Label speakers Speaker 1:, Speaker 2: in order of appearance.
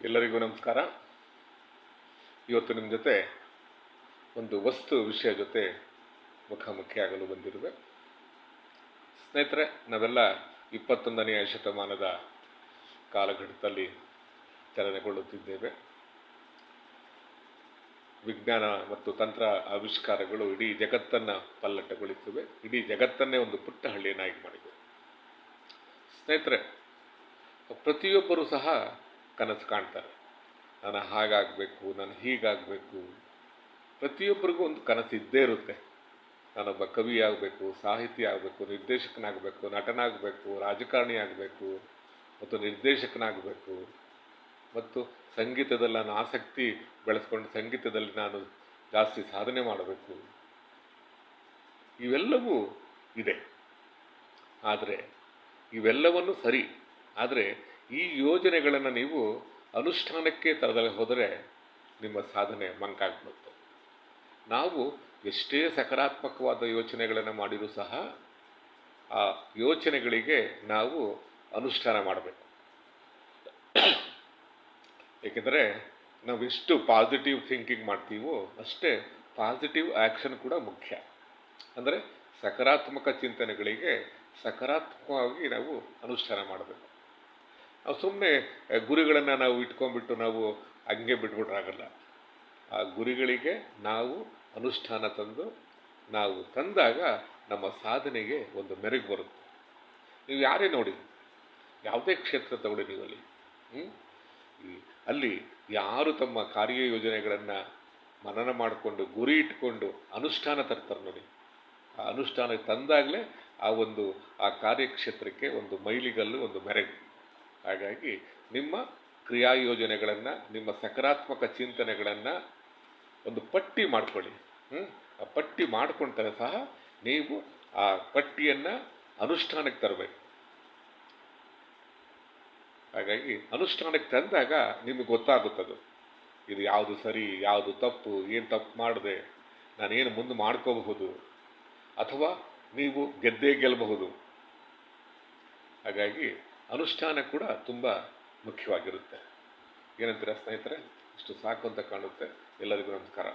Speaker 1: ಎಲ್ಲರಿಗೂ ನಮಸ್ಕಾರ. ಇವತ್ತು ನಿಮ್ಮ ಜೊತೆ ಒಂದು ವಸ್ತು ವಿಷಯ ಜೊತೆ ಮುಖಾಮುಖಿಯಾಗಲು ಬಂದಿರುವೆ. ಸ್ನೇಹಿತರೆ, ನಾವೆಲ್ಲ 21ನೇ ಶತಮಾನದ ಕಾಲಘಟ್ಟದಲ್ಲಿ ಚಲನೆಗೊಳ್ಳುತ್ತಿದ್ದೇವೆ. ವಿಜ್ಞಾನ ಮತ್ತು ತಂತ್ರ ಆವಿಷ್ಕಾರಗಳು ಇಡೀ ಜಗತ್ತನ್ನು ಪಲ್ಲಟಗೊಳಿಸಿವೆ. ಇಡೀ ಜಗತ್ತನ್ನೇ ಒಂದು ಪುಟ್ಟ ಹಳ್ಳಿಯನ್ನಾಗಿ ಮಾಡಿವೆ. ಸ್ನೇಹಿತರೆ, ಪ್ರತಿಯೊಬ್ಬರೂ ಸಹ ಕನಸು ಕಾಣ್ತಾರೆ. ನಾನು ಹಾಗಾಗಬೇಕು, ನಾನು ಹೀಗಾಗಬೇಕು. ಪ್ರತಿಯೊಬ್ಬರಿಗೂ ಒಂದು ಕನಸು ಇದ್ದೇ ಇರುತ್ತೆ. ನಾನೊಬ್ಬ ಕವಿ ಆಗಬೇಕು, ಸಾಹಿತಿ ಆಗಬೇಕು, ನಿರ್ದೇಶಕನಾಗಬೇಕು, ನಟನಾಗಬೇಕು, ರಾಜಕಾರಣಿ ಆಗಬೇಕು ಮತ್ತು ನಿರ್ದೇಶಕನಾಗಬೇಕು ಮತ್ತು ಸಂಗೀತದಲ್ಲಿ ನಾನು ಆಸಕ್ತಿ ಬೆಳೆಸ್ಕೊಂಡು ಸಂಗೀತದಲ್ಲಿ ನಾನು ಜಾಸ್ತಿ ಸಾಧನೆ ಮಾಡಬೇಕು. ಇವೆಲ್ಲವೂ ಇದೆ. ಆದರೆ ಇವೆಲ್ಲವನ್ನು ಸರಿ, ಆದರೆ ಈ ಯೋಜನೆಗಳನ್ನು ನೀವು ಅನುಷ್ಠಾನಕ್ಕೆ ತರದಲ್ಲಿ ಹೋದರೆ ನಿಮ್ಮ ಸಾಧನೆ ಮಂಕಾಗ್ಬಿಡುತ್ತೆ. ನಾವು ಎಷ್ಟೇ ಸಕಾರಾತ್ಮಕವಾದ ಯೋಚನೆಗಳನ್ನು ಮಾಡಿದರೂ ಸಹ ಆ ಯೋಚನೆಗಳಿಗೆ ನಾವು ಅನುಷ್ಠಾನ ಮಾಡಬೇಕು. ಏಕೆಂದರೆ ನಾವು ಎಷ್ಟು ಪಾಸಿಟಿವ್ ಥಿಂಕಿಂಗ್ ಮಾಡ್ತೀವೋ ಅಷ್ಟೇ ಪಾಸಿಟಿವ್ ಆ್ಯಕ್ಷನ್ ಕೂಡ ಮುಖ್ಯ. ಅಂದರೆ ಸಕಾರಾತ್ಮಕ ಚಿಂತನೆಗಳಿಗೆ ಸಕಾರಾತ್ಮಕವಾಗಿ ನಾವು ಅನುಷ್ಠಾನ ಮಾಡಬೇಕು. ನಾವು ಸುಮ್ಮನೆ ಗುರಿಗಳನ್ನು ನಾವು ಇಟ್ಕೊಂಡ್ಬಿಟ್ಟು ನಾವು ಹಂಗೆ ಬಿಟ್ಬಿಟ್ರಾಗಲ್ಲ. ಆ ಗುರಿಗಳಿಗೆ ನಾವು ಅನುಷ್ಠಾನ ತಂದಾಗ ನಮ್ಮ ಸಾಧನೆಗೆ ಒಂದು ಮೆರುಗು ಬರುತ್ತೆ. ನೀವು ಯಾರೇ ನೋಡಿ, ಯಾವುದೇ ಕ್ಷೇತ್ರ ತಗೊಳ್ಳಿ ನೀವಲ್ಲಿ, ಅಲ್ಲಿ ಯಾರು ತಮ್ಮ ಕಾರ್ಯಯೋಜನೆಗಳನ್ನು ಮನನ ಮಾಡಿಕೊಂಡು ಗುರಿ ಇಟ್ಕೊಂಡು ಅನುಷ್ಠಾನ ತರ್ತಾರೆ ನೋಡಿ, ಆ ಅನುಷ್ಠಾನಕ್ಕೆ ತಂದಾಗಲೇ ಆ ಕಾರ್ಯಕ್ಷೇತ್ರಕ್ಕೆ ಒಂದು ಮೈಲಿಗಲ್ಲು, ಒಂದು ಮೆರುಗು. ಹಾಗಾಗಿ ನಿಮ್ಮ ಕ್ರಿಯಾಯೋಜನೆಗಳನ್ನು, ನಿಮ್ಮ ಸಕಾರಾತ್ಮಕ ಚಿಂತನೆಗಳನ್ನು ಒಂದು ಪಟ್ಟಿ ಮಾಡ್ಕೊಳ್ಳಿ. ಆ ಪಟ್ಟಿ ಮಾಡ್ಕೊಂಡ್ರೆ ಸಹ ನೀವು ಆ ಪಟ್ಟಿಯನ್ನು ಅನುಷ್ಠಾನಕ್ಕೆ ತರಬೇಕು. ಹಾಗಾಗಿ ಅನುಷ್ಠಾನಕ್ಕೆ ತಂದಾಗ ನಿಮಗೆ ಗೊತ್ತಾಗುತ್ತದು, ಇದು ಯಾವುದು ಸರಿ, ಯಾವುದು ತಪ್ಪು, ಏನು ತಪ್ಪು ಮಾಡಿದೆ, ನಾನೇನು ಮುಂದೆ ಮಾಡ್ಕೋಬಹುದು, ಅಥವಾ ನೀವು ಗೆಲ್ಲಬಹುದು. ಹಾಗಾಗಿ ಅನುಷ್ಠಾನ ಕೂಡ ತುಂಬ ಮುಖ್ಯವಾಗಿರುತ್ತೆ. ಏನಂತೀರ ಸ್ನೇಹಿತರೆ? ಇಷ್ಟು ಸಾಕು ಅಂತ ಕಾಣುತ್ತೆ. ಎಲ್ಲರಿಗೂ ನಮಸ್ಕಾರ.